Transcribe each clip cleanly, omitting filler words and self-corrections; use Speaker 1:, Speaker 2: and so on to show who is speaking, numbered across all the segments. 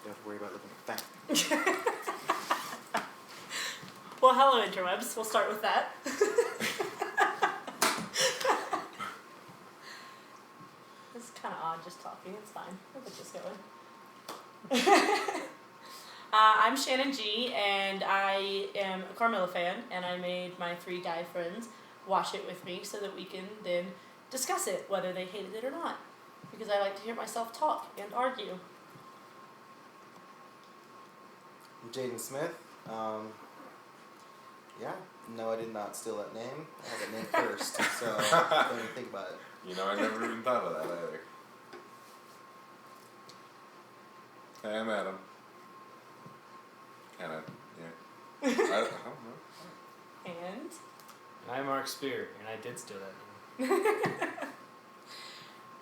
Speaker 1: don't have to worry about looking fat.
Speaker 2: Well, hello, interwebs. We'll start with that. It's kind of odd just talking. It's fine. We'll get this going. I'm Shannon G, and I am a Carmilla fan, and I made my 3 guy friends watch it with me so that we can then discuss it, whether they hated it or not, because I like to hear myself talk and argue.
Speaker 1: I'm Jaden Smith. Yeah, no, I did not steal that name. I had that name first, so don't even think about it.
Speaker 3: You know, I never even thought of that either. Hey, I'm Adam. Kinda, yeah. I don't know.
Speaker 2: And
Speaker 4: I'm Mark Spear, and I did steal that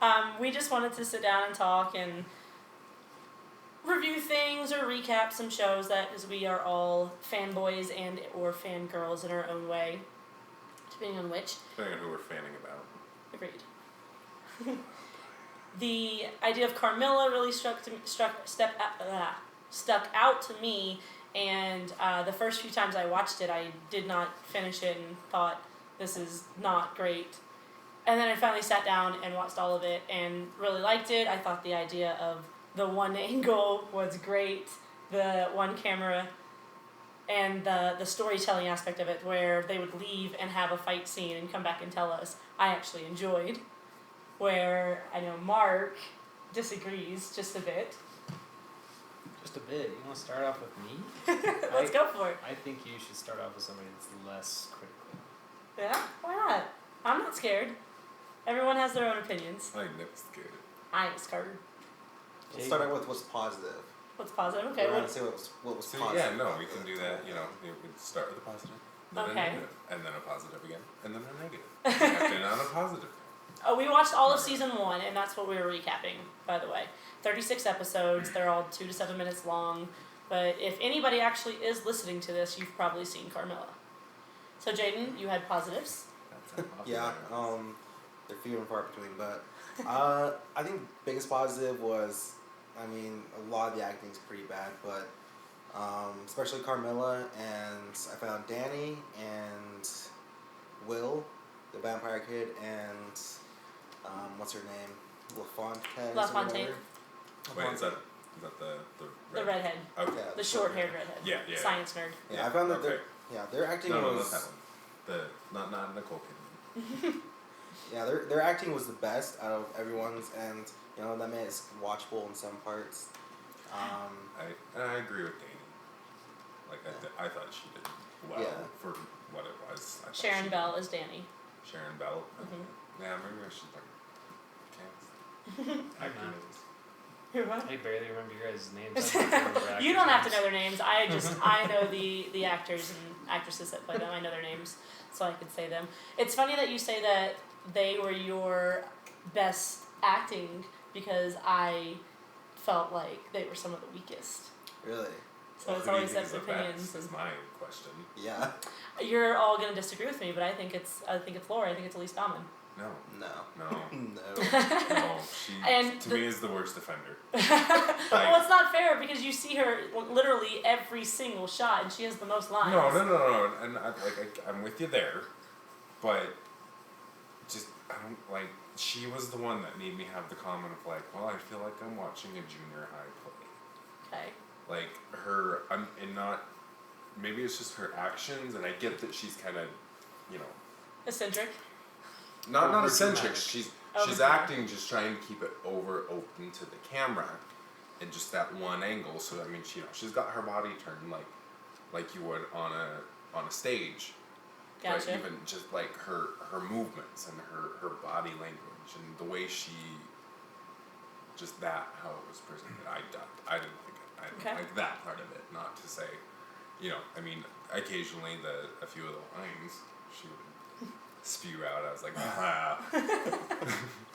Speaker 4: name.
Speaker 2: we just wanted to sit down and talk and review things or recap some shows that, as we are all fanboys and or fangirls in our own way, depending on which.
Speaker 3: Depending on who we're fanning about.
Speaker 2: Agreed. The idea of Carmilla really stuck out to me, and the first few times I watched it, I did not finish it and thought, this is not great. And then I finally sat down and watched all of it and really liked it. I thought the idea of the one angle was great, the one camera, and the storytelling aspect of it, where they would leave and have a fight scene and come back and tell us, I actually enjoyed. Where I know Mark disagrees just a bit.
Speaker 4: Just a bit. You want to start off with me?
Speaker 2: Let's go for it.
Speaker 4: I think you should start off with somebody that's less critical.
Speaker 2: Yeah? Why not? I'm not scared. Everyone has their own opinions.
Speaker 3: I ain't never scared.
Speaker 2: I ain't scared.
Speaker 1: Let's start out with what's positive.
Speaker 2: What's positive? Okay.
Speaker 1: We're going to say what was
Speaker 3: So,
Speaker 1: positive.
Speaker 3: yeah, no, we can do that, you know. We start with a positive, then a
Speaker 2: Okay.
Speaker 3: negative, and then a positive again, and then a negative. We have to end on a positive.
Speaker 2: Oh, we watched all of season 1, and that's what we were recapping, by the way. 36 episodes. They're all 2 to 7 minutes long. But if anybody actually is listening to this, you've probably seen Carmilla. So, Jaden, you had positives.
Speaker 1: Yeah, they're few and far between, but I think biggest positive was, I mean, a lot of the acting's pretty bad, but especially Carmilla, and I found Danny and Will, the vampire kid, and what's her name? LaFontaine.
Speaker 2: LaFontaine.
Speaker 3: Wait, is that
Speaker 2: The redhead.
Speaker 3: Okay.
Speaker 1: Yeah,
Speaker 2: The short-haired redhead.
Speaker 3: Yeah, yeah.
Speaker 2: Science nerd.
Speaker 1: Yeah, I found that
Speaker 3: okay.
Speaker 1: their acting
Speaker 3: No,
Speaker 1: was...
Speaker 3: not that one. Not Nicole Kidman.
Speaker 1: Yeah, their acting was the best out of everyone's, and you know that made it watchable in some parts.
Speaker 3: I agree with Danny. Like I thought she did well for what it was. I thought
Speaker 2: Sharon Bell is Danny.
Speaker 3: Sharon Bell.
Speaker 2: Mm-hmm.
Speaker 3: Yeah, maybe I should cast.
Speaker 4: I know.
Speaker 2: Who, what?
Speaker 4: I barely remember your guys' names.
Speaker 2: You don't have to know their names. I know the actors and actresses that play them. I know their names, so I could say them. It's funny that you say that they were your best acting, because I felt like they were some of the weakest.
Speaker 1: Really?
Speaker 2: So it's
Speaker 3: who do you
Speaker 2: always
Speaker 3: think
Speaker 2: up
Speaker 3: is the
Speaker 2: opinions.
Speaker 3: best? Is my question.
Speaker 1: Yeah.
Speaker 2: You're all gonna disagree with me, but I think it's Laura. I think it's Elise Bauman.
Speaker 3: No.
Speaker 1: No.
Speaker 3: No.
Speaker 1: No.
Speaker 3: No. She
Speaker 2: And
Speaker 3: to me is the worst offender.
Speaker 2: Well, it's not fair, because you see her literally every single shot, and she has the most lines.
Speaker 3: No. And I'm with you there, but just I don't like. She was the one that made me have the comment of like, well, I feel like I'm watching a junior high play.
Speaker 2: Okay.
Speaker 3: Like her, and not. Maybe it's just her actions, and I get that she's kind of, you know.
Speaker 2: Eccentric.
Speaker 3: Not eccentric.
Speaker 4: Dramatic.
Speaker 3: She's acting, just trying to keep it open to the camera, and just that one angle. So I mean, she's got her body turned like you would on a stage.
Speaker 2: Gotcha.
Speaker 3: But even just like her movements and her body language and the way she, just that how it was presented. I didn't like it. I didn't like that part of it. Not to say, you know, I mean, occasionally a few of the lines she would spew out. I was like,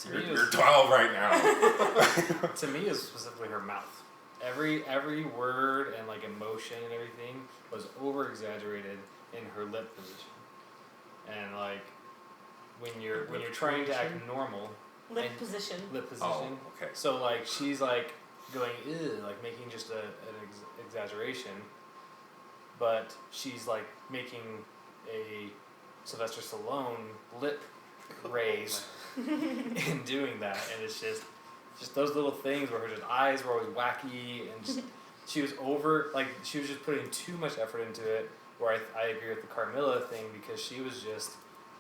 Speaker 3: you're 12 right now.
Speaker 4: To me, it was specifically her mouth. Every word and like emotion and everything was over exaggerated in her lip position. And like when you're trying to act normal,
Speaker 2: Lip position.
Speaker 4: lip position.
Speaker 3: Oh, okay.
Speaker 4: So like she's like going, ew, like making just an exaggeration, but she's like making a Sylvester Stallone lip raise in doing that, and it's just those little things where her just eyes were always wacky, and just she was just putting too much effort into it. Where I agree with the Carmilla thing, because she was just,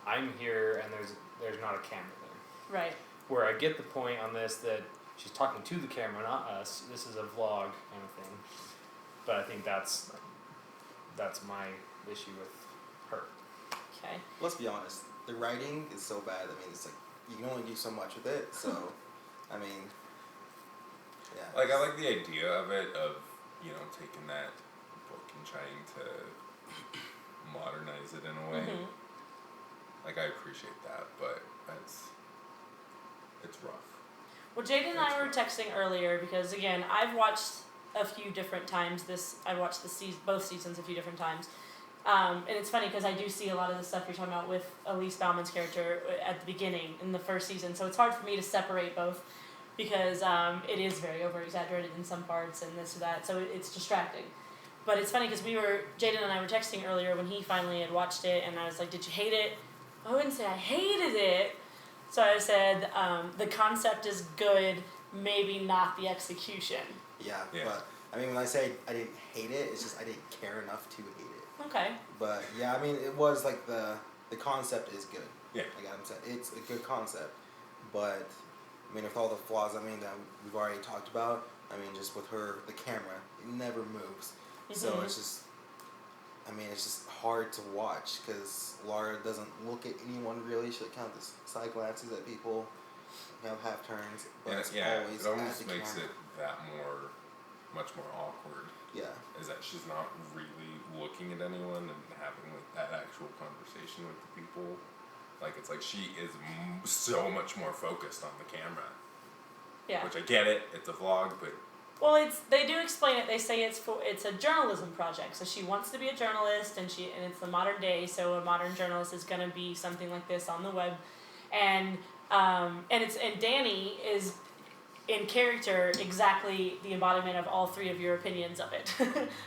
Speaker 4: I'm here and there's not a camera there.
Speaker 2: Right.
Speaker 4: Where I get the point on this that she's talking to the camera, not us. This is a vlog kind of thing. But I think that's my issue with her.
Speaker 2: Okay.
Speaker 1: Let's be honest. The writing is so bad. I mean, it's like you can only do so much with it. So, I mean, yeah.
Speaker 3: Like, I like the idea of it, of, taking that book and trying to modernize it in a way.
Speaker 2: Mm-hmm.
Speaker 3: Like, I appreciate that, but it's rough.
Speaker 2: Well, Jaden and I were texting earlier because, again, I've watched a few different times. I watched both seasons a few different times. And it's funny because I do see a lot of the stuff you're talking about with Elise Bauman's character at the beginning in the first season. So it's hard for me to separate both because it is very over-exaggerated in some parts and this or that. So it's distracting. But it's funny because Jaden and I were texting earlier when he finally had watched it, and I was like, did you hate it? I wouldn't say I hated it. So I said, the concept is good, maybe not the execution.
Speaker 1: Yeah, but I mean, when I say I didn't hate it, it's just I didn't care enough to hate it.
Speaker 2: Okay.
Speaker 1: But yeah, I mean, it was like the concept is good.
Speaker 3: Yeah.
Speaker 1: Like I'm saying, it's a good concept, but I mean, with all the flaws, I mean, that we've already talked about, I mean, just with the camera, it never moves.
Speaker 2: Mm-hmm.
Speaker 1: So it's just, I mean, it's just hard to watch because Laura doesn't look at anyone really. She'll count the side glances at people, have half turns, but it's always
Speaker 3: it almost
Speaker 1: at the
Speaker 3: makes
Speaker 1: camera.
Speaker 3: it that much more awkward.
Speaker 1: Yeah.
Speaker 3: Is that she's not really looking at anyone and having like that actual conversation with the people. Like, it's like she is so much more focused on the camera.
Speaker 2: Yeah.
Speaker 3: Which I get it. It's a vlog, but.
Speaker 2: Well, they do explain it. They say it's a journalism project. So she wants to be a journalist, and it's the modern day. So a modern journalist is going to be something like this on the web, and Danny is in character exactly the embodiment of all three of your opinions of it.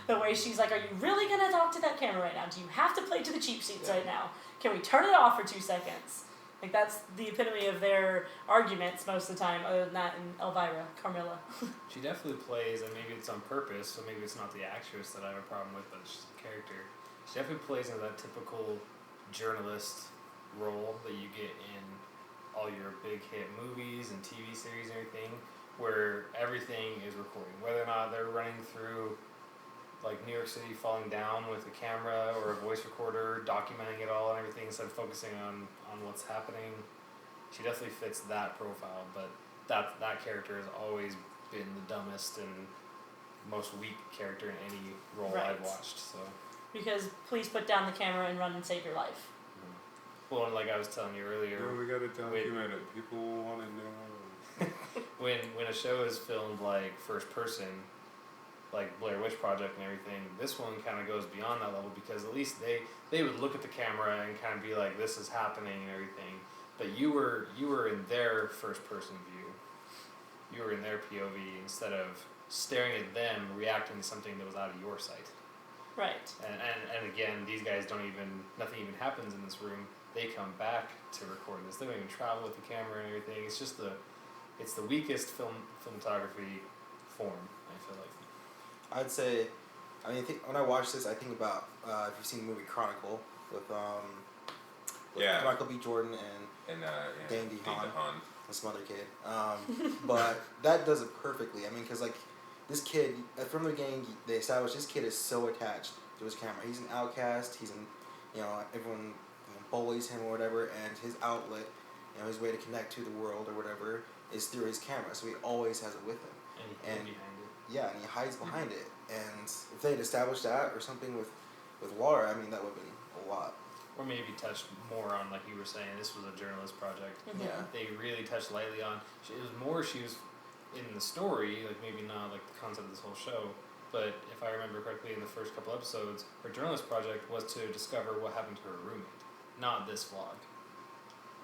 Speaker 2: The way she's like, are you really going to talk to that camera right now? Do you have to play to the cheap seats right now? Can we turn it off for 2 seconds? Like, that's the epitome of their arguments most of the time, other than that and Elvira, Carmilla.
Speaker 4: She definitely plays, and maybe it's on purpose, so maybe it's not the actress that I have a problem with, but it's just the character. She definitely plays into that typical journalist role that you get in all your big hit movies and TV series and everything, where everything is recording. Whether or not they're running through like New York City falling down with a camera or a voice recorder, documenting it all and everything instead of focusing on what's happening. She definitely fits that profile, but that character has always been the dumbest and most weak character in any role I've watched. So
Speaker 2: because please put down the camera and run and save your life.
Speaker 4: Well, and like I was telling you earlier,
Speaker 3: we gotta document it. People want to know.
Speaker 4: when a show is filmed like first person, like Blair Witch Project and everything, this one kind of goes beyond that level because at least they would look at the camera and kind of be like, this is happening and everything. But you were in their first person view. You were in their POV instead of staring at them, reacting to something that was out of your sight.
Speaker 2: Right.
Speaker 4: And again, these guys nothing even happens in this room. They come back to record this. They don't even travel with the camera and everything. It's just it's the weakest cinematography form, I feel like.
Speaker 1: I'd say, I mean, when I watch this, I think about if you've seen the movie Chronicle with Michael B. Jordan and Dane DeHaan and some other kid. But that does it perfectly. I mean, because like this kid from the beginning, they established this kid is so attached to his camera. He's an outcast. He's everyone bullies him or whatever, and his outlet, his way to connect to the world or whatever is through his camera. So he always has it with him.
Speaker 4: And behind it.
Speaker 1: Yeah, and he hides behind it. And if they had established that or something with Laura, I mean, that would have been a lot.
Speaker 4: Or maybe touched more on, like you were saying, this was a journalist project.
Speaker 2: Mm-hmm.
Speaker 1: Yeah.
Speaker 4: They really touched lightly on. It was more she was in the story, like maybe not like the concept of this whole show, but if I remember correctly, in the first couple episodes, her journalist project was to discover what happened to her roommate, not this vlog.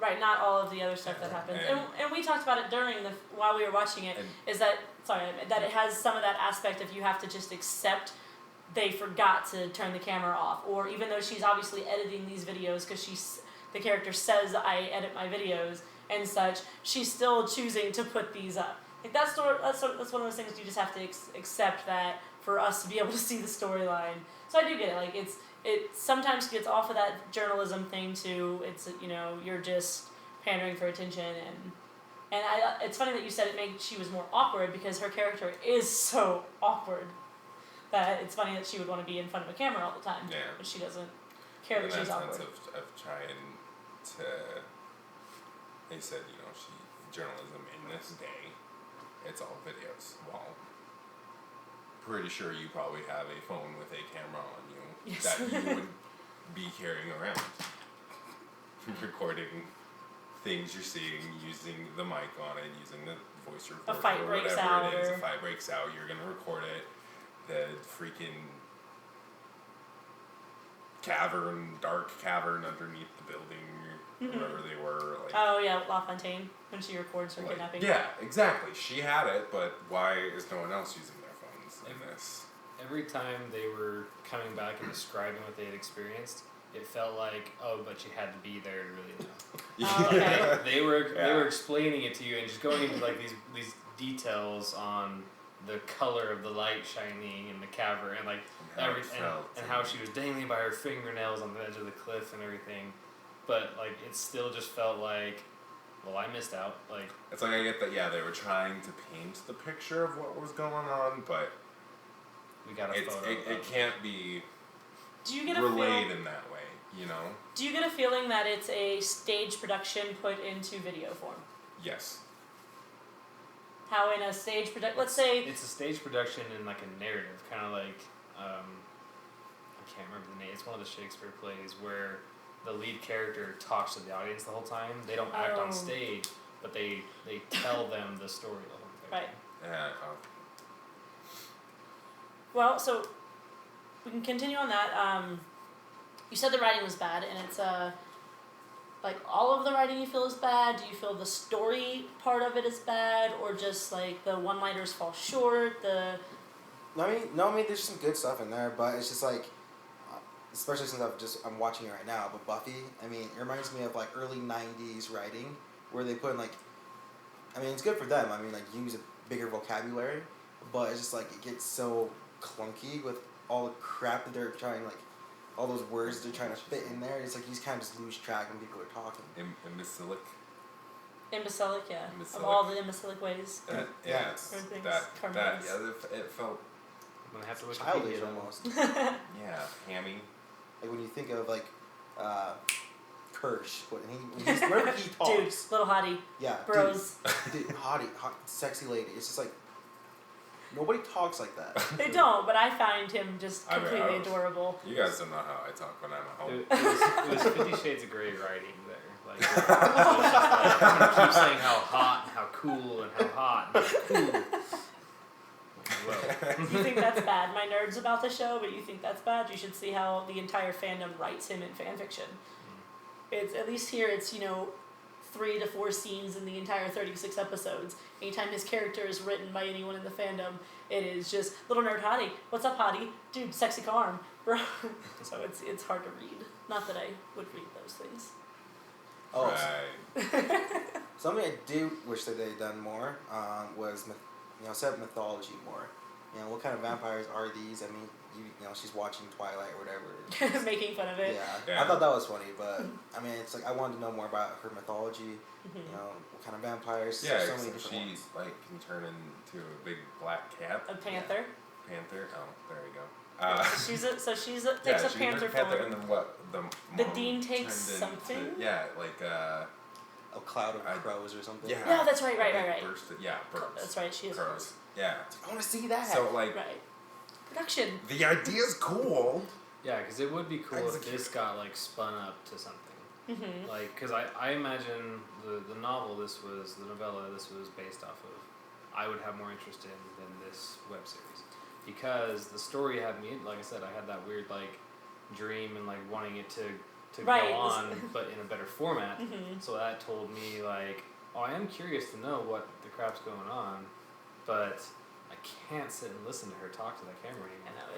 Speaker 2: Right, not all of the other stuff that happens. And we talked about it while we were watching it, is that that it has some of that aspect of you have to just accept they forgot to turn the camera off, or even though she's obviously editing these videos because the character says I edit my videos and such, she's still choosing to put these up. Like that's one of those things you just have to accept that for us to be able to see the storyline. So I do get it. Like it sometimes gets off of that journalism thing too. It's you're just pandering for attention and it's funny that you said she was more awkward because her character is so awkward that it's funny that she would want to be in front of a camera all the time.
Speaker 3: Yeah.
Speaker 2: But she doesn't care that she's awkward.
Speaker 3: In that sense of trying to, they said, journalism in this day, it's all videos. Well, pretty sure you probably have a phone with a camera on you
Speaker 2: Yes.
Speaker 3: that you would be carrying around, recording things you're seeing, using the mic on it, using the voice recorder,
Speaker 2: A fight
Speaker 3: or
Speaker 2: breaks
Speaker 3: whatever
Speaker 2: out,
Speaker 3: it is.
Speaker 2: or-
Speaker 3: A fight breaks out, you're gonna record it. The freaking dark cavern underneath the building, wherever they were. Like,
Speaker 2: Oh yeah, LaFontaine when she records her kidnapping.
Speaker 3: yeah, exactly. She had it, but why is no one else using their phones in this?
Speaker 4: Every time they were coming back and describing what they had experienced, it felt like, but you had to be there to really know.
Speaker 2: Oh, okay.
Speaker 4: They were explaining it to you and just going into like these details on the color of the light shining in the cavern and like and how she was dangling by her fingernails on the edge of the cliff and everything, but like it still just felt like, well, I missed out. Like
Speaker 3: It's like I get that. Yeah, they were trying to paint the picture of what was going on, but
Speaker 4: we got a photo.
Speaker 3: It can't be
Speaker 2: Do you get a
Speaker 3: relayed
Speaker 2: feel,
Speaker 3: in that way.
Speaker 2: Do you get a feeling that it's a stage production put into video form?
Speaker 3: Yes.
Speaker 2: How in a stage production, let's say
Speaker 4: it's a stage production in like a narrative, kind of like I can't remember the name. It's one of the Shakespeare plays where the lead character talks to the audience the whole time. They don't act on stage, but they tell them the story the whole time.
Speaker 2: Right.
Speaker 3: Yeah.
Speaker 2: Well, so we can continue on that. You said the writing was bad, and it's like all of the writing you feel is bad. Do you feel the story part of it is bad, or just like the one-liners fall short?
Speaker 1: There's some good stuff in there, but it's just like, especially since I'm watching it right now. But Buffy, it reminds me of like early '90s writing, where they put in like, it's good for them. Use a bigger vocabulary, but it's just like it gets so clunky with all the crap that they're trying, like all those words they're trying to fit in there. It's like you just kind of just lose track when people are talking.
Speaker 3: Imbecilic.
Speaker 2: Imbecilic, yeah.
Speaker 3: Imbecilic.
Speaker 2: Of all the imbecilic ways.
Speaker 3: Yeah.
Speaker 2: Carmilla.
Speaker 3: It felt
Speaker 4: I'm gonna have to look
Speaker 1: Childish
Speaker 4: at
Speaker 1: almost.
Speaker 3: yeah, hammy.
Speaker 1: Like when you think of like Kirsch, whenever he talks.
Speaker 2: Dude, little hottie.
Speaker 1: Yeah.
Speaker 2: Bros.
Speaker 1: Dude, hot, sexy lady. It's just like nobody talks like that.
Speaker 2: They don't, but I find him just completely
Speaker 3: was-
Speaker 2: adorable.
Speaker 3: You guys don't know how I talk when I'm at home.
Speaker 4: It was 50 Shades of Grey writing there. Like, it was just like, I'm gonna keep saying how hot and how cool and how hot and how cool. Well,
Speaker 2: You think that's bad? My nerd's about the show, but you think that's bad? You should see how the entire fandom writes him in fanfiction. It's at least here. It's 3 to 4 scenes in the entire 36 episodes. Anytime his character is written by anyone in the fandom, it is just little nerd hottie. What's up, hottie? Dude, sexy Carm, bro. So it's hard to read. Not that I would read those things.
Speaker 1: Oh,
Speaker 3: Right.
Speaker 1: something I do wish that they'd done more was set up mythology more. What kind of vampires are these? She's watching Twilight or whatever.
Speaker 2: Making fun of it.
Speaker 1: Yeah, I thought that was funny, but it's like I wanted to know more about her mythology.
Speaker 2: Mm-hmm.
Speaker 1: What kind of vampires?
Speaker 3: Yeah,
Speaker 1: so many
Speaker 3: except
Speaker 1: different
Speaker 3: she
Speaker 1: ones.
Speaker 3: can turn into a big black cat.
Speaker 2: A panther.
Speaker 3: Panther. Oh, there we go.
Speaker 2: She's takes a
Speaker 3: she's
Speaker 2: panther
Speaker 3: panther,
Speaker 2: form.
Speaker 3: and then what?
Speaker 2: The
Speaker 3: mom
Speaker 2: dean takes
Speaker 3: turned into-
Speaker 2: something?
Speaker 3: yeah, like
Speaker 1: A cloud of crows or something.
Speaker 3: yeah.
Speaker 2: Yeah, that's right.
Speaker 3: Bursted. Yeah, birds.
Speaker 2: That's right. She is
Speaker 3: Crows. Yeah.
Speaker 1: I want to see that.
Speaker 3: So like
Speaker 2: right. Production.
Speaker 3: the idea's cool.
Speaker 4: yeah, because it would be cool if
Speaker 3: Execute.
Speaker 4: this got like spun up to something.
Speaker 2: Mm-hmm.
Speaker 4: Like, because I imagine the novella this was based off of, I would have more interest in than this web series. Because the story had me, like I said, I had that weird like dream and like wanting it to
Speaker 2: Right,
Speaker 4: go on, but in a better format.
Speaker 2: Mm-hmm.
Speaker 4: So that told me like, oh, I am curious to know what the crap's going on. but I can't sit and listen to her talk to that camera anymore.
Speaker 2: I know,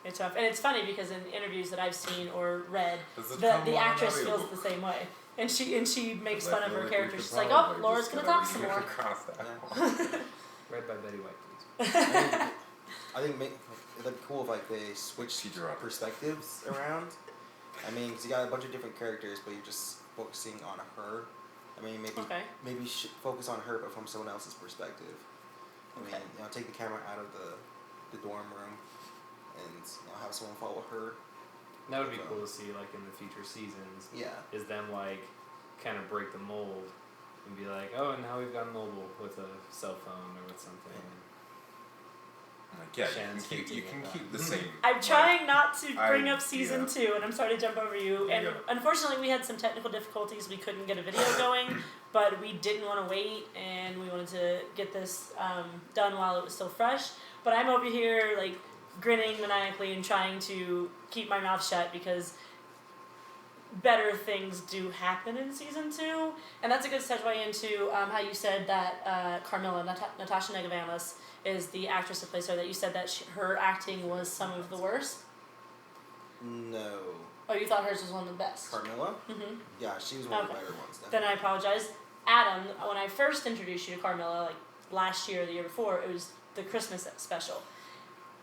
Speaker 2: it's tough. And it's funny because in interviews that I've seen or read,
Speaker 3: Does it
Speaker 2: the
Speaker 3: come on
Speaker 2: actress
Speaker 3: audio?
Speaker 2: feels the same way. And she makes
Speaker 3: I
Speaker 2: fun of
Speaker 3: feel
Speaker 2: her
Speaker 3: like
Speaker 2: character.
Speaker 3: we should
Speaker 2: She's like,
Speaker 3: probably
Speaker 2: oh, Laura's
Speaker 3: just
Speaker 2: gonna
Speaker 3: gotta
Speaker 2: talk some
Speaker 3: read
Speaker 2: more.
Speaker 3: across that.
Speaker 4: Read by Betty White, please.
Speaker 1: I think it'd be cool if like they switch
Speaker 3: Teacher up.
Speaker 1: perspectives around. I mean, 'cause you got a bunch of different characters, but you're just focusing on her. I mean, maybe focus on her, but from someone else's perspective. I mean, take the camera out of the dorm room, and have someone follow her.
Speaker 4: That would be cool to see, like, in the future seasons.
Speaker 1: Yeah.
Speaker 4: Is them, like, kind of break the mold and be like, oh, and now we've gone mobile with a cell phone or with something.
Speaker 3: Like, yeah,
Speaker 4: Shannon's
Speaker 3: you
Speaker 4: hinting
Speaker 3: can
Speaker 4: at
Speaker 3: keep
Speaker 4: that.
Speaker 3: the same.
Speaker 2: I'm trying not to bring
Speaker 3: I-
Speaker 2: up season
Speaker 3: yeah.
Speaker 2: 2, and I'm sorry to jump over you. And
Speaker 3: Yeah.
Speaker 2: unfortunately, we had some technical difficulties. We couldn't get a video going, but we didn't want to wait, and we wanted to get this done while it was still fresh. But I'm over here, like, grinning maniacally and trying to keep my mouth shut because better things do happen in season 2. And that's a good segue into how you said that Carmilla, Natasha Negavalis, is the actress that plays her, that you said that her acting was some of the worst.
Speaker 1: No.
Speaker 2: Oh, you thought hers was one of the best.
Speaker 1: Carmilla?
Speaker 2: Mm-hmm.
Speaker 1: Yeah, she was one of the
Speaker 2: Okay.
Speaker 1: better ones.
Speaker 2: Then I apologize. Adam, when I first introduced you to Carmilla, like last year or the year before, it was the Christmas special.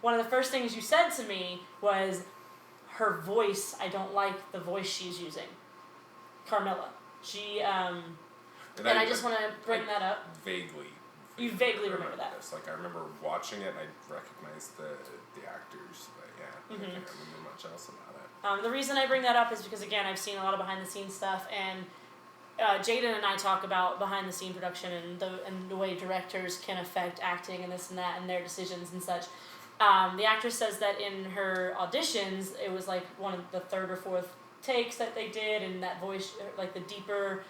Speaker 2: One of the first things you said to me was, her voice, I don't like the voice she's using. Carmilla. She, and I just want to bring that up.
Speaker 3: Vaguely.
Speaker 2: You vaguely remember that.
Speaker 3: This. Like, I remember watching it and I recognized the actors, but yeah, I can't remember much else about it.
Speaker 2: The reason I bring that up is because, again, I've seen a lot of behind-the-scenes stuff, and Jaden and I talk about behind-the-scene production and the way directors can affect acting and this and that and their decisions and such. The actress says that in her auditions, it was like one of the third or fourth takes that they did, and that voice, like the deeper,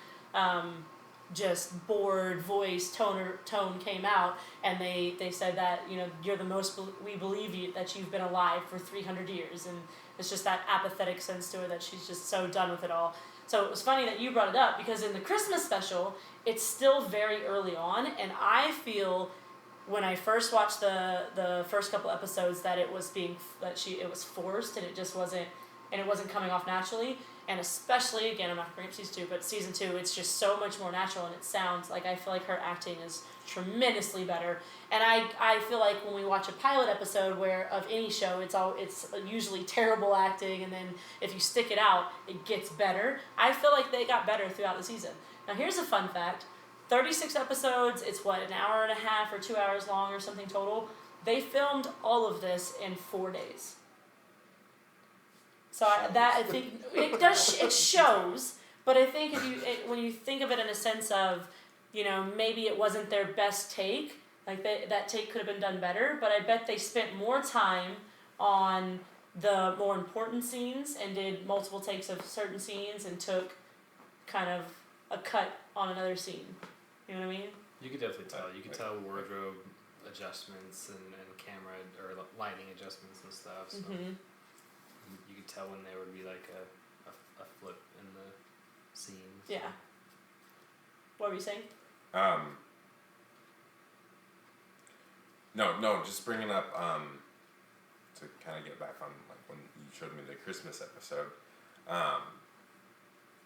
Speaker 2: just bored voice tone came out, and they said that, you're the most, we believe you, that you've been alive for 300 years, and it's just that apathetic sense to her that she's just so done with it all. So it was funny that you brought it up, because in the Christmas special, it's still very early on, and I feel when I first watched the first couple episodes that it was it was forced, and it wasn't coming off naturally. And especially, again, I'm not going to bring up season 2, but season 2, it's just so much more natural, and it sounds like, I feel like her acting is tremendously better. And I feel like when we watch a pilot episode of any show, it's usually terrible acting, and then if you stick it out, it gets better. I feel like they got better throughout the season. Now here's a fun fact. 36 episodes, it's an hour and a half or 2 hours long or something total. They filmed all of this in 4 days. So I think it shows, but I think when you think of it in a sense of, maybe it wasn't their best take, like that take could have been done better, but I bet they spent more time on the more important scenes and did multiple takes of certain scenes and took kind of a cut on another scene. You know what I mean?
Speaker 4: You could definitely tell. You could tell wardrobe adjustments and camera or lighting adjustments and stuff. So.
Speaker 2: Mm-hmm.
Speaker 4: You could tell when there would be like a flip in the scenes.
Speaker 2: Yeah. What were you saying?
Speaker 3: No, just bringing up to kind of get back on like when you showed me the Christmas episode,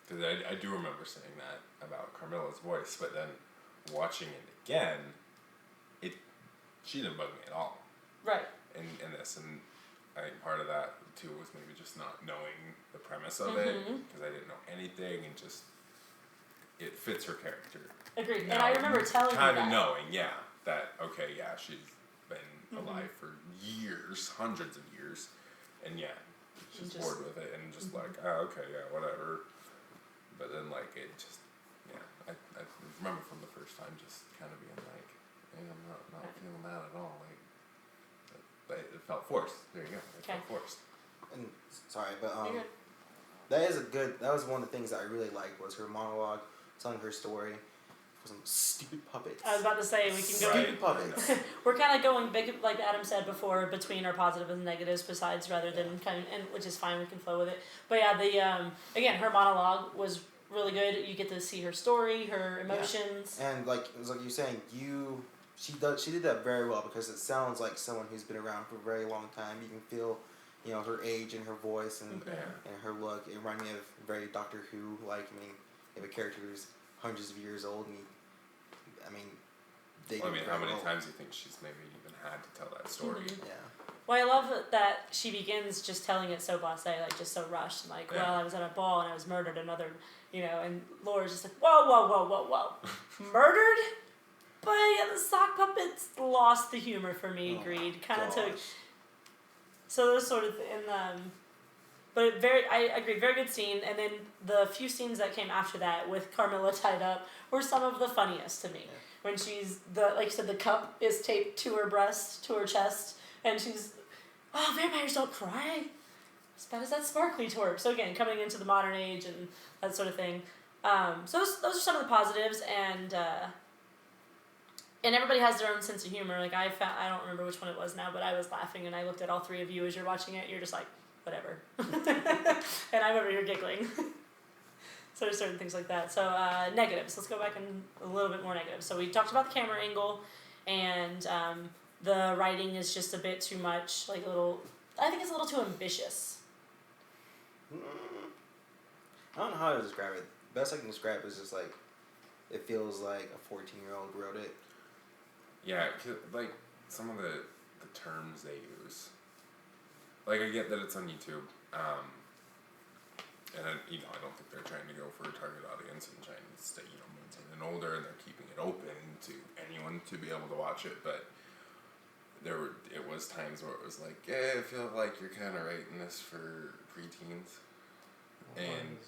Speaker 3: because I do remember saying that about Carmilla's voice, but then watching it again, she didn't bug me at all.
Speaker 2: Right.
Speaker 3: In this, and I think part of that too was maybe just not knowing the premise of it, because I didn't know anything, and just it fits her character.
Speaker 2: Agreed. And I remember telling you that.
Speaker 3: Kind of knowing, that okay, she's been alive for years, hundreds of years, and she's bored with it, and just like, okay, whatever. But then like it just, I remember from the first time just kind of being like, hey, I'm not feeling that at all, like. But it felt forced. There you go. It felt forced.
Speaker 1: And sorry, but that was one of the things that I really liked was her monologue, telling her story. For some stupid puppets.
Speaker 2: I was about to say we can go.
Speaker 1: Stupid puppets.
Speaker 2: We're kind of going big, like Adam said before, between our positives and negatives. Besides, rather than and which is fine. We can flow with it. But again, her monologue was really good. You get to see her story, her emotions.
Speaker 1: And like it was like you're saying, you She did that very well because it sounds like someone who's been around for a very long time. You can feel, her age and her voice and her look. It reminded me of very Doctor Who. Like, I mean, you have a character who's hundreds of years old, and they.
Speaker 3: Well, how many times do you think she's maybe even had to tell that story?
Speaker 1: Yeah.
Speaker 2: Well, I love that she begins just telling it so blasé, like just so rushed, and like, well, I was at a ball and I was murdered, and Laura's just like, whoa, murdered? But yeah, the sock puppets lost the humor for me. Agreed. Kind of took. So those sort of but I agree, very good scene. And then the few scenes that came after that with Carmilla tied up were some of the funniest to me. Yeah. When she's like you said, the cup is taped to her breast, to her chest, and she's, vampires don't cry. As bad as that sparkly twerp. So again, coming into the modern age and that sort of thing. So those are some of the positives, and everybody has their own sense of humor. Like I don't remember which one it was now, but I was laughing and I looked at all three of you as you're watching it. You're just like, whatever. And I'm over here giggling. So there's certain things like that. So negatives. Let's go back and a little bit more negatives. So we talked about the camera angle, and the writing is just a bit too much. I think it's a little too ambitious.
Speaker 1: I don't know how to describe it. The best I can describe it is just like, it feels like a 14-year-old wrote it.
Speaker 3: Yeah, like some of the terms they use. Like I get that it's on YouTube, and I don't think they're trying to go for a target audience and trying to stay maintain and older, and they're keeping it open to anyone to be able to watch it. But it was times where it was like, I feel like you're kind of writing this for preteens,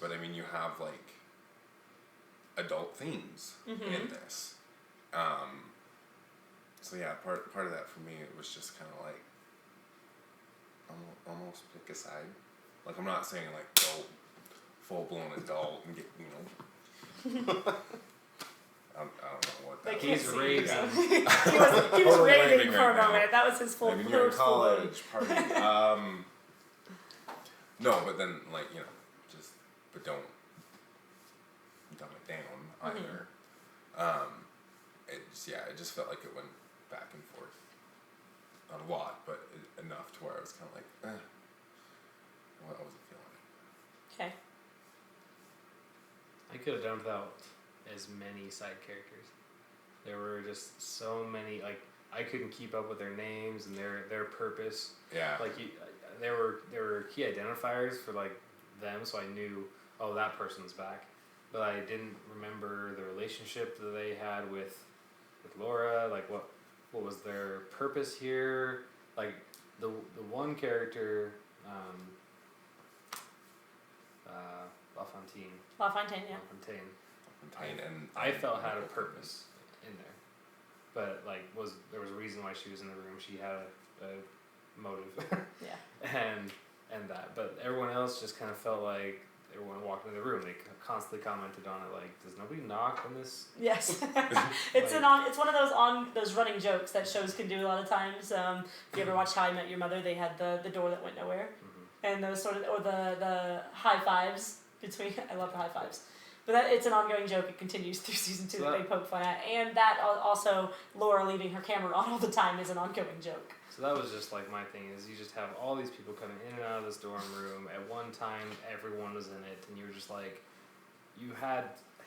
Speaker 3: but I mean you have like adult themes in this. So yeah, part of that for me, it was just kind of like almost pick a side. Like I'm not saying like go full blown adult and get I don't know what that
Speaker 4: He's raving.
Speaker 2: He was raving for a moment. That was his full.
Speaker 3: I mean, you're in college party. No, but then but don't dumb it down either. It just felt like it went back and forth on a lot, but enough to where I was kind of like, I wasn't feeling it.
Speaker 2: Okay.
Speaker 4: I could have done without as many side characters. There were just so many, like, I couldn't keep up with their names and their purpose.
Speaker 3: Yeah.
Speaker 4: Like, there were key identifiers for, like, them, so I knew, that person's back. But I didn't remember the relationship that they had with Laura, like, what was their purpose here. Like, the one character, LaFontaine.
Speaker 2: LaFontaine, yeah.
Speaker 4: LaFontaine, and I felt had a purpose in there, but there was a reason why she was in the room. She had a motive.
Speaker 2: Yeah.
Speaker 4: and that, but everyone else just kind of felt like everyone walked into the room. They constantly commented on it, like, does nobody knock on this?
Speaker 2: Yes. It's one of those running jokes that shows can do a lot of times. If you ever watched How I Met Your Mother, they had the door that went nowhere, and those sort of, or the high fives between. I love the high fives, but it's an ongoing joke. It continues through season 2 that they poke fun at, and that also Laura leaving her camera on all the time is an ongoing joke.
Speaker 4: So that was just like my thing, is you just have all these people coming in and out of this dorm room. At one time, everyone was in it, and you were just like, you had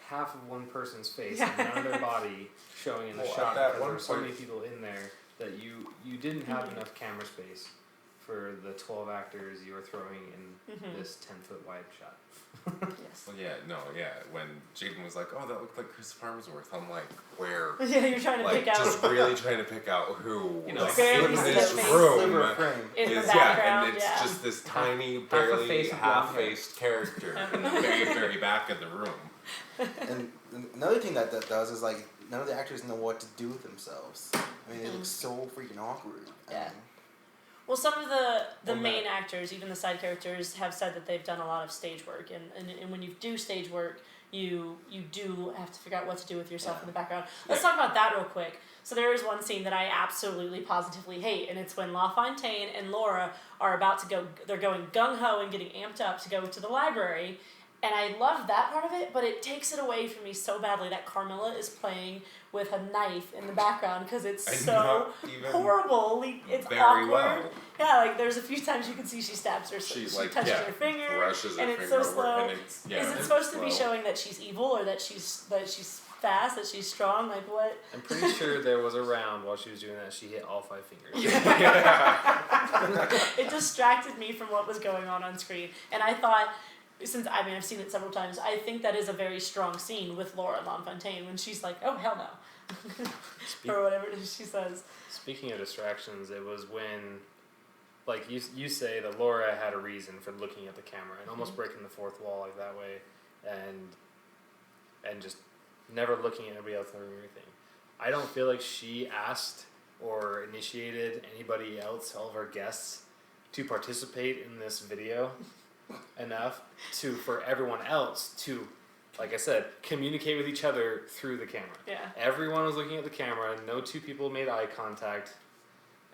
Speaker 4: half of one person's face and none of their body showing in the shot, because there were so many people in there that you didn't have enough camera space for the 12 actors you were throwing in this 10-foot wide shot.
Speaker 2: Yes.
Speaker 3: Well, when Jaden was like, that looked like Chris Farnsworth, I'm like, where?
Speaker 2: Yeah, you're trying to pick out.
Speaker 3: Just really trying to pick out who
Speaker 2: in
Speaker 3: this room
Speaker 2: in
Speaker 3: is,
Speaker 2: the background,
Speaker 3: and it's just this tiny, barely half-faced character in the very, very back of the room.
Speaker 1: And another thing that does is, like, none of the actors know what to do with themselves. I mean, it looks so freaking awkward.
Speaker 2: Yeah. Well, some of the main actors, even the side characters, have said that they've done a lot of stage work, and when you do stage work, you do have to figure out what to do with yourself in the background. Let's talk about that real quick. So there is one scene that I absolutely positively hate, and it's when LaFontaine and Laura are about to go, they're going gung-ho and getting amped up to go to the library, And I love that part of it, but it takes it away from me so badly that Carmilla is playing with a knife in the background because it's so horrible. It's awkward. Well. Yeah, like there's a few times you can see she stabs her. She like, touches her finger, and it's so slow. And it's, is it supposed to be showing that she's evil or that she's fast, that she's strong? Like what?
Speaker 4: I'm pretty sure there was a round while she was doing that. She hit all 5 fingers.
Speaker 2: It distracted me from what was going on screen, and I thought. Since I've seen it several times, I think that is a very strong scene with Laura LaFontaine when she's like, "Oh hell no," or whatever she says.
Speaker 4: Speaking of distractions, it was when, like you say that Laura had a reason for looking at the camera and almost breaking the fourth wall like that way, and just never looking at anybody else in the room or anything. I don't feel like she asked or initiated anybody else, all of our guests, to participate in this video. Enough for everyone else to, like I said, communicate with each other through the camera.
Speaker 2: Yeah.
Speaker 4: Everyone was looking at the camera. No two people made eye contact,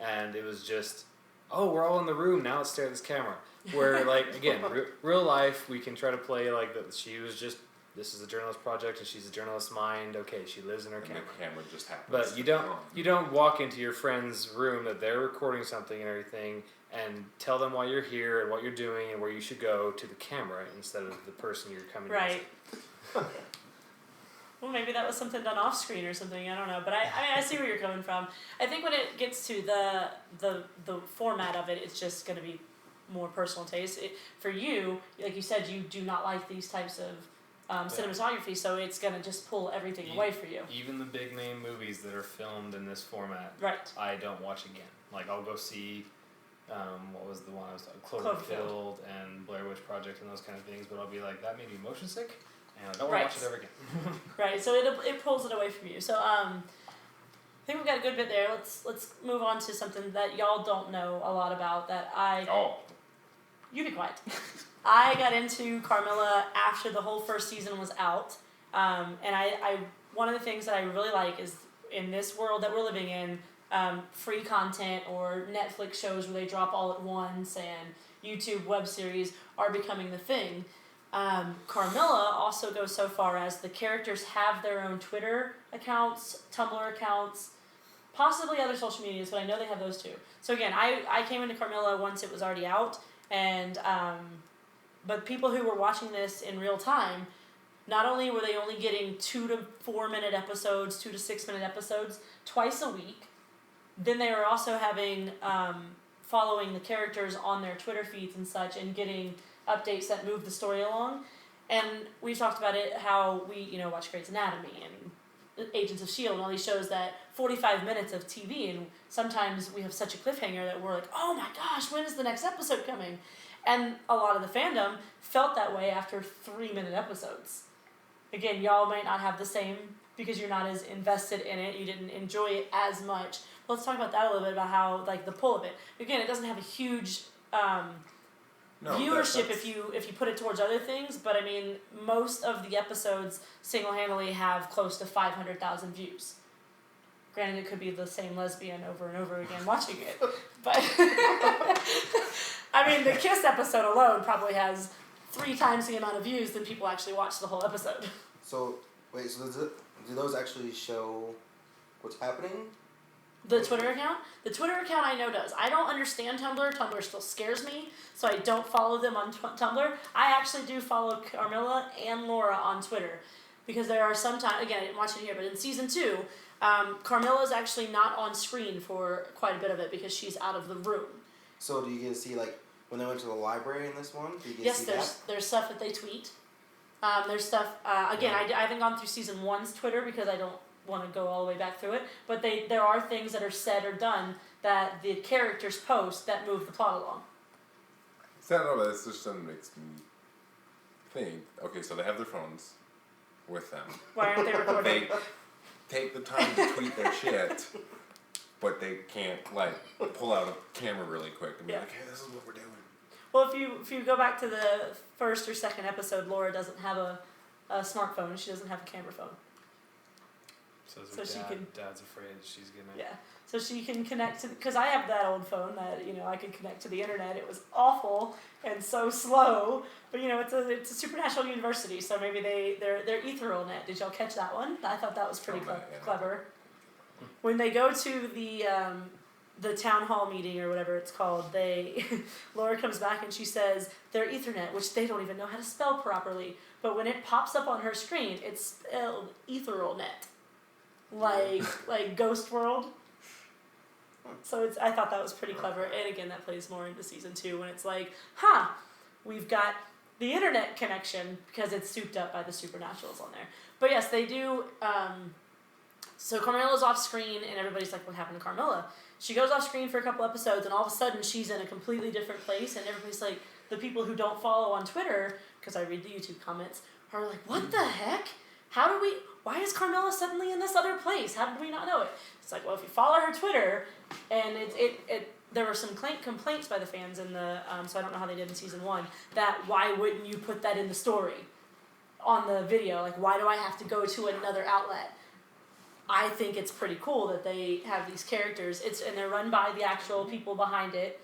Speaker 4: and it was just, oh, we're all in the room now. Let's stare at this camera. Where like again, real life, we can try to play like that. She was just. This is a journalist project, and she's a journalist's mind. Okay, she lives in her camera.
Speaker 3: The camera just happens.
Speaker 4: But you don't walk into your friend's room that they're recording something and everything, and tell them why you're here and what you're doing and where you should go to the camera instead of the person you're coming
Speaker 2: right. with. Well, maybe that was something done off screen or something. I don't know, but I see where you're coming from. I think when it gets to the format of it, it's just going to be more personal taste. For you, like you said, you do not like these types of. Cinematography, so it's gonna just pull everything away for you.
Speaker 4: Even the big name movies that are filmed in this format,
Speaker 2: right?
Speaker 4: I don't watch again. Like I'll go see, what was the one I was talking? Cloverfield and Blair Witch Project and those kind of things. But I'll be like, that made me motion sick, and I don't want to watch it ever again.
Speaker 2: Right. So it pulls it away from you. So I think we've got a good bit there. Let's move on to something that y'all don't know a lot about. That I.
Speaker 3: Oh.
Speaker 2: You be quiet. I got into Carmilla after the whole first season was out, and I one of the things that I really like is in this world that we're living in, free content or Netflix shows where they drop all at once and YouTube web series are becoming the thing. Carmilla also goes so far as the characters have their own Twitter accounts, Tumblr accounts, possibly other social medias, but I know they have those too. So again, I came into Carmilla once it was already out, and but people who were watching this in real time, not only were they only getting 2 to 4 minute episodes, 2 to 6 minute episodes twice a week, then they were also having following the characters on their Twitter feeds and such, and getting updates that move the story along. And we talked about it, how we watch Grey's Anatomy and Agents of S.H.I.E.L.D. and all these shows that 45 minutes of TV, and sometimes we have such a cliffhanger that we're like, oh my gosh, when is the next episode coming? And a lot of the fandom felt that way after 3-minute episodes. Again, y'all might not have the same because you're not as invested in it. You didn't enjoy it as much. Let's talk about that a little bit, about how the pull of it. Again, it doesn't have a huge viewership if you put it towards other things. But I mean, most of the episodes single-handedly have close to 500,000 views. Granted, it could be the same lesbian over and over again watching it, but I mean, the Kiss episode alone probably has 3 times the amount of views than people actually watch the whole episode.
Speaker 1: So, wait, do those actually show what's happening?
Speaker 2: The Twitter account? The Twitter account I know does. I don't understand Tumblr. Tumblr still scares me, so I don't follow them on Tumblr. I actually do follow Carmilla and Laura on Twitter, because there are sometimes, again, I didn't watch it here, but in season 2, Carmilla is actually not on screen for quite a bit of it because she's out of the room.
Speaker 1: So do you get to see, when they went to the library in this one? Do you get to see
Speaker 2: there's stuff that they tweet. There's stuff, again, I haven't gone through season 1's Twitter because I don't want to go all the way back through it, but there are things that are said or done that the characters post that move the plot along.
Speaker 3: I don't know, but this just makes me think, okay, so they have their phones with them.
Speaker 2: Why aren't they recording?
Speaker 3: They take the time to tweet their shit, but they can't, pull out a camera really quick and be like, hey, this is what we're doing.
Speaker 2: Well, if you go back to the first or second episode, Laura doesn't have a smartphone. She doesn't have a camera phone.
Speaker 4: So she can. Dad's afraid she's gonna.
Speaker 2: Yeah. so she can connect to, because I have that old phone that, I can connect to the internet. It was awful and so slow, but it's a supernatural university, so maybe their ethereal net. Did y'all catch that one? I thought that was pretty clever. When they go to the town hall meeting or whatever it's called, Laura comes back and she says their Ethernet, which they don't even know how to spell properly. But when it pops up on her screen, it's spelled ethereal net, like Ghost World. So I thought that was pretty clever. And again, that plays more into season 2 when it's like, we've got the internet connection because it's souped up by the supernaturals on there. But yes, they do. So Carmilla's off screen, and everybody's like, what happened to Carmilla? She goes off screen for a couple episodes, and all of a sudden she's in a completely different place, and everybody's like, the people who don't follow on Twitter, because I read the YouTube comments, are like, what the heck? Why is Carmilla suddenly in this other place? How did we not know it? It's like, well, if you follow her Twitter, and there were some complaints by the fans in the, so I don't know how they did in season 1, that why wouldn't you put that in the story on the video? Like, why do I have to go to another outlet? I think it's pretty cool that they have these characters. And they're run by the actual people behind it,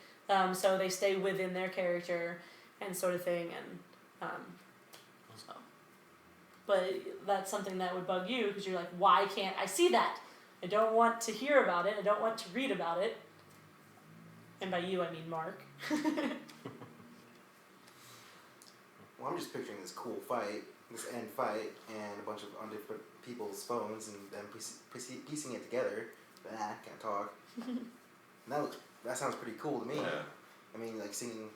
Speaker 2: so they stay within their character and sort of thing. And so, but that's something that would bug you because you're like, why can't I see that? I don't want to hear about it. I don't want to read about it. And by you, I mean Mark.
Speaker 1: Well, I'm just picturing this cool fight, this end fight, and a bunch of on different people's phones, and them piecing it together. Can't talk. And that sounds pretty cool to me.
Speaker 3: Yeah.
Speaker 1: I mean, like seeing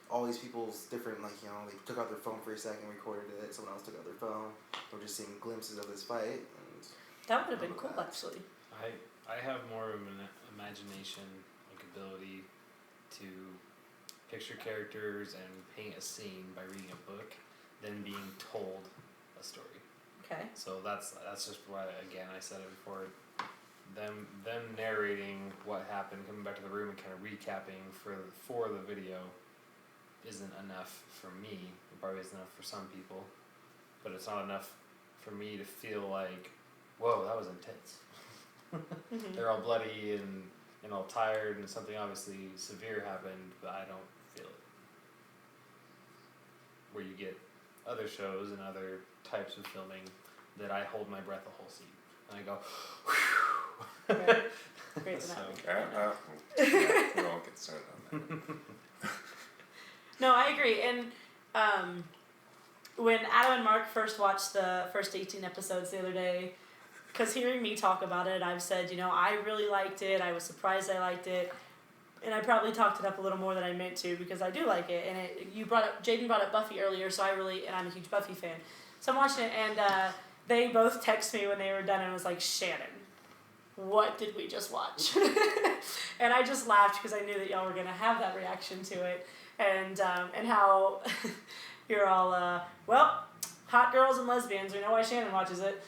Speaker 1: all these people's different, they took out their phone for a second, recorded it. Someone else took out their phone. We're just seeing glimpses of this fight. And
Speaker 2: that would have been cool, actually.
Speaker 4: I have more of an imagination, ability to picture characters and paint a scene by reading a book than being told a story.
Speaker 2: Okay.
Speaker 4: So that's just why, again, I said it before, them narrating what happened, coming back to the room and kind of recapping for the video isn't enough for me. It probably isn't enough for some people, but it's not enough for me to feel like, whoa, that was intense.
Speaker 2: Mm-hmm.
Speaker 4: They're all bloody and all tired, and something obviously severe happened, but I don't feel it. Where you get other shows and other types of filming that I hold my breath the whole scene. And I go, whew.
Speaker 2: Right. Great
Speaker 4: So,
Speaker 3: we won't get started on that.
Speaker 2: No, I agree. And when Adam and Mark first watched the first 18 episodes the other day, because hearing me talk about it, I've said, I really liked it. I was surprised I liked it. And I probably talked it up a little more than I meant to because I do like it. And Jaden brought up Buffy earlier, so and I'm a huge Buffy fan. So I'm watching it, and they both text me when they were done and was like, Shannon, what did we just watch? And I just laughed because I knew that y'all were going to have that reaction to it. And how you're all, well, hot girls and lesbians, we know why Shannon watches it.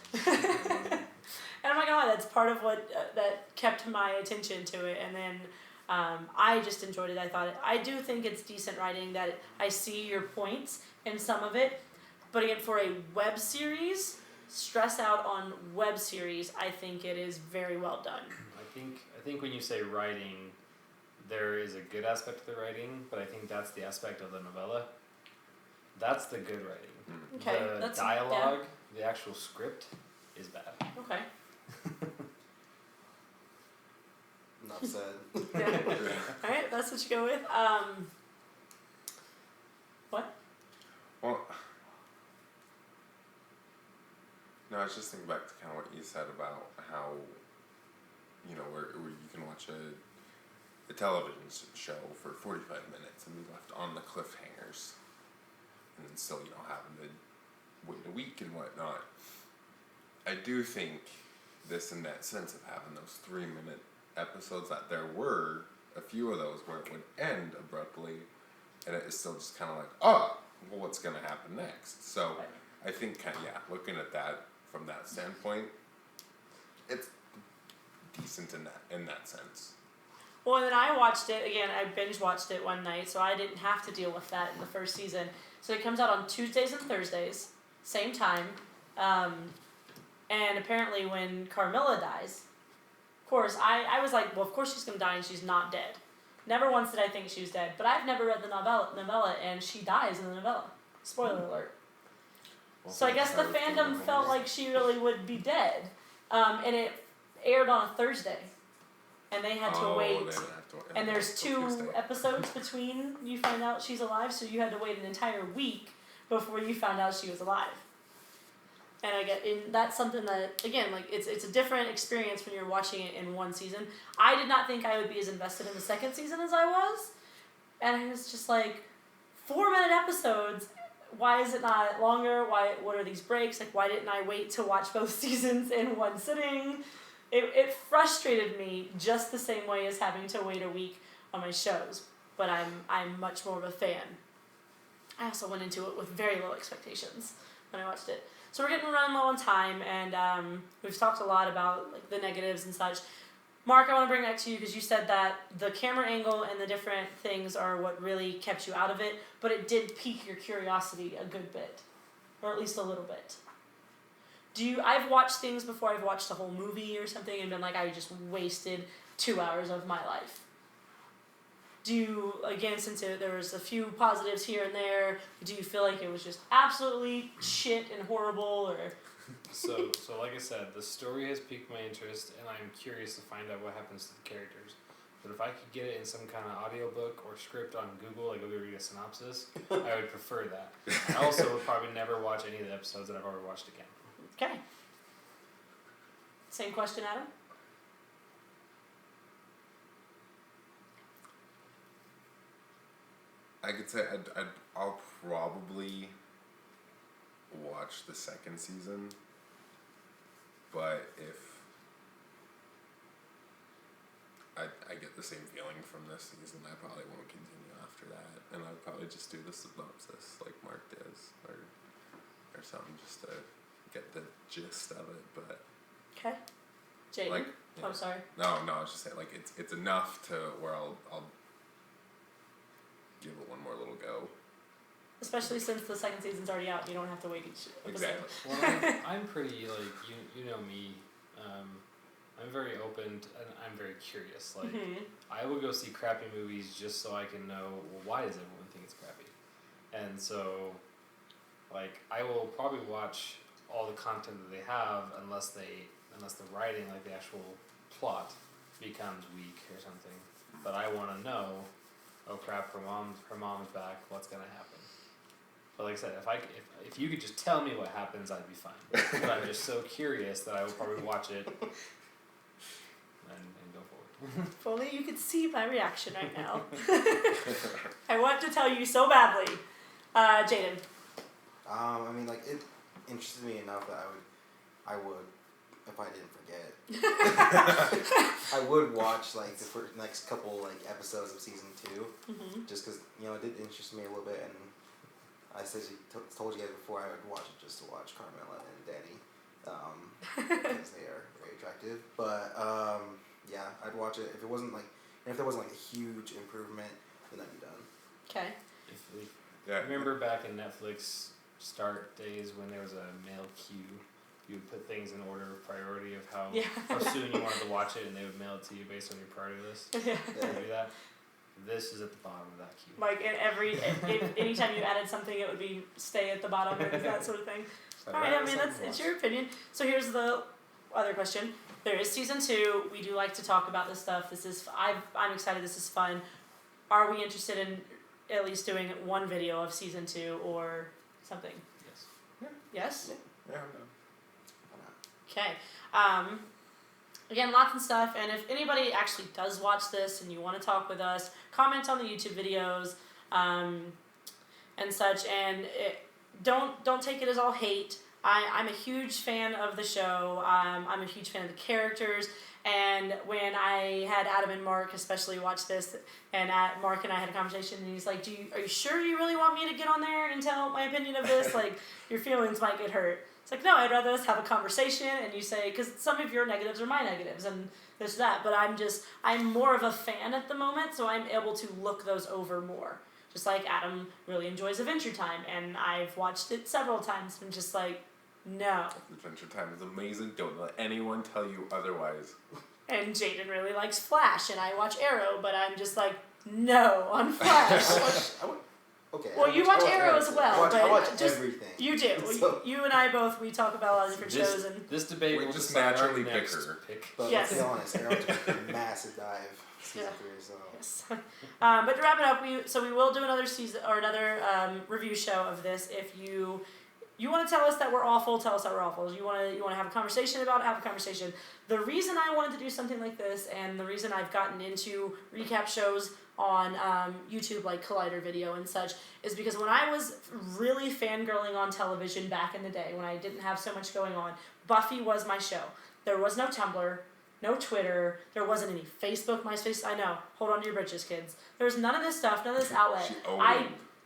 Speaker 2: And I'm not gonna lie, that's part of what that kept my attention to it. And then I just enjoyed it. I do think it's decent writing, that I see your points in some of it. But again, for a web series, stress out on web series, I think it is very well done.
Speaker 4: I think when you say writing, there is a good aspect to the writing, but I think that's the aspect of the novella. That's the good writing.
Speaker 2: Okay.
Speaker 4: The dialogue, the actual script, is bad.
Speaker 2: Okay.
Speaker 1: Enough said.
Speaker 2: Yeah. Alright, that's what you go with. What?
Speaker 3: Well, no, I was just thinking back to kind of what you said about how, where you can watch a television show for 45 minutes and be left on the cliffhangers, and then still, having to wait a week and whatnot. I do think this, in that sense of having those 3-minute episodes, that there were a few of those where it would end abruptly, and it is still just kind of like, oh, well, what's going to happen next? So I think, looking at that from that standpoint, it's decent in that sense.
Speaker 2: Well, and then I watched it, again, I binge watched it one night, so I didn't have to deal with that in the first season. So it comes out on Tuesdays and Thursdays, same time. And apparently when Carmilla dies, of course, I was like, well, of course she's going to die and she's not dead. Never once did I think she was dead. But I've never read the novella and she dies in the novella. Spoiler alert.
Speaker 3: Well,
Speaker 2: So I guess the fandom felt like she really would be dead. And it aired on a Thursday. And they had to wait. And there's 2 episodes between you find out she's alive, so you had to wait an entire week before you found out she was alive. And that's something that, again, like it's a different experience when you're watching it in one season. I did not think I would be as invested in the second season as I was. And I was just like, 4-minute episodes. Why is it not longer? What are these breaks? Like, why didn't I wait to watch both seasons in one sitting? It frustrated me just the same way as having to wait a week on my shows. But I'm much more of a fan. I also went into it with very low expectations when I watched it. So we're getting running low on time, and we've talked a lot about like the negatives and such. Mark, I want to bring that to you because you said that the camera angle and the different things are what really kept you out of it, but it did pique your curiosity a good bit, or at least a little bit. I've watched things before I've watched a whole movie or something and been like, I just wasted 2 hours of my life. Again, since there was a few positives here and there, do you feel like it was just absolutely shit and horrible, or?
Speaker 4: So like I said, the story has piqued my interest, and I'm curious to find out what happens to the characters. But if I could get it in some kind of audiobook or script on Google, like go read a synopsis, I would prefer that. I also would probably never watch any of the episodes that I've already watched again.
Speaker 2: Okay. Same question, Adam?
Speaker 3: I could say I'll probably watch the second season, but if I get the same feeling from this season, I probably won't continue after that, and I'll probably just do the synopsis like Mark does, or something, just to get the gist of it. But
Speaker 2: okay, Jaden.
Speaker 3: like, yeah.
Speaker 2: Oh, sorry.
Speaker 3: No, I was just saying, like, it's enough to where I'll give it one more little go.
Speaker 2: Especially since the second season's already out, you don't have to wait each episode.
Speaker 3: Exactly.
Speaker 4: Well, I'm pretty, like, you know me, I'm very open and I'm very curious. Like, I will go see crappy movies just so I can know, well, why does everyone think it's crappy? And so, like, I will probably watch all the content that they have unless the writing, like the actual plot, becomes weak or something. But I want to know, oh crap, her mom's back, what's gonna happen? But like I said, if you could just tell me what happens, I'd be fine. But I'm just so curious that I will probably watch it and go forward.
Speaker 2: If only you could see my reaction right now. I want to tell you so badly. Jaden.
Speaker 1: I mean, like, it interested me enough that I would, if I didn't forget, I would watch like the next couple like episodes of season 2, just because it did interest me a little bit, and I told you guys before I would watch it just to watch Carmilla and Danny, because they are very attractive. But yeah, I'd watch it if there wasn't like a huge improvement, then I'd be done.
Speaker 2: Okay.
Speaker 4: Remember back in Netflix start days when there was a mail queue, you would put things in order of priority of how soon you wanted to watch it, and they would mail it to you based on your priority list.
Speaker 2: Yeah.
Speaker 4: Do that. This is at the bottom of that queue.
Speaker 2: Like anytime you added something, it would be stay at the bottom or that sort of thing. Alright, I mean it's your opinion. So here's the other question. There is season 2. We do like to talk about this stuff. I'm excited. This is fun. Are we interested in at least doing one video of season 2 or something?
Speaker 4: Yes.
Speaker 1: Yeah.
Speaker 2: Yes?
Speaker 3: Yeah.
Speaker 2: Okay. Again, lots of stuff, and if anybody actually does watch this and you want to talk with us, comment on the YouTube videos and such, and don't take it as all hate. I'm a huge fan of the show. I'm a huge fan of the characters, and when I had Adam and Mark especially watch this, and Mark and I had a conversation, and he's like, are you sure you really want me to get on there and tell my opinion of this? Like, your feelings might get hurt. It's like, no, I'd rather us have a conversation, and you say, because some of your negatives are my negatives, and there's that, but I'm more of a fan at the moment, so I'm able to look those over more. Just like Adam really enjoys Adventure Time, and I've watched it several times, and just like, no.
Speaker 3: Adventure Time is amazing. Don't let anyone tell you otherwise.
Speaker 2: And Jaden really likes Flash, and I watch Arrow, but I'm just like, no, on Flash.
Speaker 1: Okay.
Speaker 2: Well, you watch Arrow as well,
Speaker 1: I watch
Speaker 2: but just,
Speaker 1: everything.
Speaker 2: You do.
Speaker 1: So,
Speaker 2: You and I both, we talk about a lot of different shows, and
Speaker 4: This debate
Speaker 3: We
Speaker 4: will
Speaker 3: just
Speaker 4: decide our
Speaker 3: naturally
Speaker 4: next
Speaker 3: bicker.
Speaker 4: pick.
Speaker 1: but
Speaker 2: Yes.
Speaker 1: let's be honest, Arrow took a massive dive season 3, so.
Speaker 2: yes. But to wrap it up, we will do another season or another review show of this. If you want to tell us that we're awful, tell us that we're awful. You want to have a conversation about it, have a conversation. The reason I wanted to do something like this, and the reason I've gotten into recap shows on YouTube, like Collider Video and such, is because when I was really fangirling on television back in the day, when I didn't have so much going on, Buffy was my show. There was no Tumblr, no Twitter, there wasn't any Facebook, MySpace. I know, hold on to your britches, kids. There was none of this stuff, none of this outlet.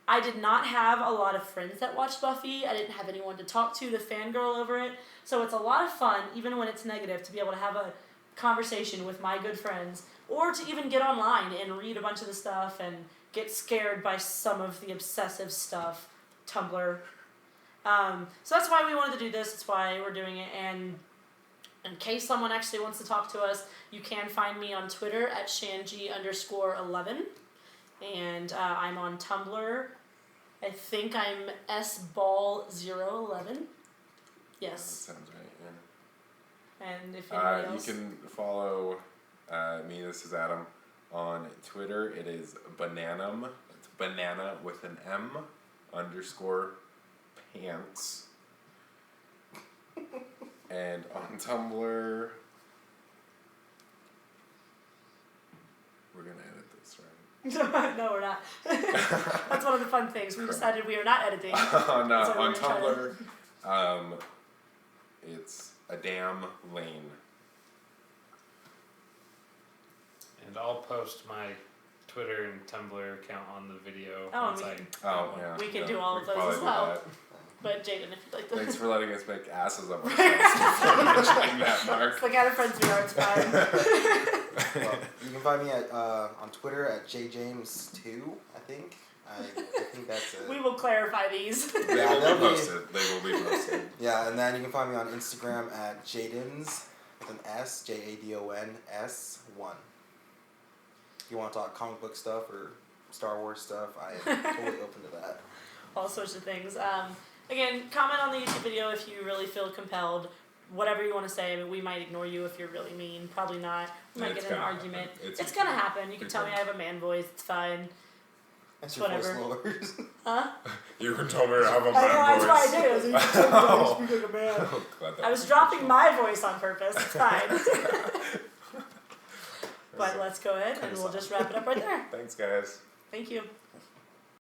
Speaker 2: I did not have a lot of friends that watched Buffy. I didn't have anyone to talk to fangirl over it. So it's a lot of fun, even when it's negative, to be able to have a conversation with my good friends, or to even get online and read a bunch of the stuff and get scared by some of the obsessive stuff. Tumblr. So that's why we wanted to do this. That's why we're doing it. And in case someone actually wants to talk to us, you can find me on Twitter at Shanji_11. And I'm on Tumblr. I think I'm sball011. Yes.
Speaker 3: That sounds right, yeah.
Speaker 2: And if anybody else...
Speaker 3: You can follow me, this is Adam, on Twitter. It is Bananum. It's banana with an M _pants. And on Tumblr, we're going to edit this, right?
Speaker 2: No, we're not. That's one of the fun things. We decided we are not editing.
Speaker 3: On Tumblr, it's a damn lane.
Speaker 4: And I'll post my Twitter and Tumblr account on the video
Speaker 2: Oh,
Speaker 4: once I.
Speaker 3: Yeah.
Speaker 2: We can
Speaker 3: yeah,
Speaker 2: do all
Speaker 3: we
Speaker 2: of those
Speaker 3: probably
Speaker 2: as
Speaker 3: do
Speaker 2: well.
Speaker 3: that.
Speaker 2: But Jaden, if you'd like to...
Speaker 3: Thanks for letting us make asses of ourselves before mentioning that, Mark.
Speaker 2: It's the kind of friends we are, it's fine.
Speaker 1: Well, you can find me at on Twitter at jjames2, I think. I think that's it.
Speaker 2: We will clarify these.
Speaker 3: They will be posted. They will be posted.
Speaker 1: Yeah, and then you can find me on Instagram at Jadons with an S, JADONS1. If you want to talk comic book stuff or Star Wars stuff, I am totally open to that.
Speaker 2: All sorts of things. Again, comment on the YouTube video if you really feel compelled. Whatever you want to say. I mean, we might ignore you if you're really mean. Probably not. We might get in an argument. It's gonna happen. You can tell me I have a man voice. It's fine.
Speaker 1: That's your
Speaker 2: Whatever.
Speaker 1: voice lowers.
Speaker 2: Huh?
Speaker 3: You can tell me I have a
Speaker 2: I know, that's
Speaker 3: man
Speaker 2: why I
Speaker 3: voice.
Speaker 2: did. I was like, you can tell me I speak like a man.
Speaker 3: Glad that
Speaker 2: I was
Speaker 3: was
Speaker 2: dropping my voice on purpose. It's fine. But let's go ahead and we'll just wrap it up right there.
Speaker 3: Thanks, guys.
Speaker 2: Thank you.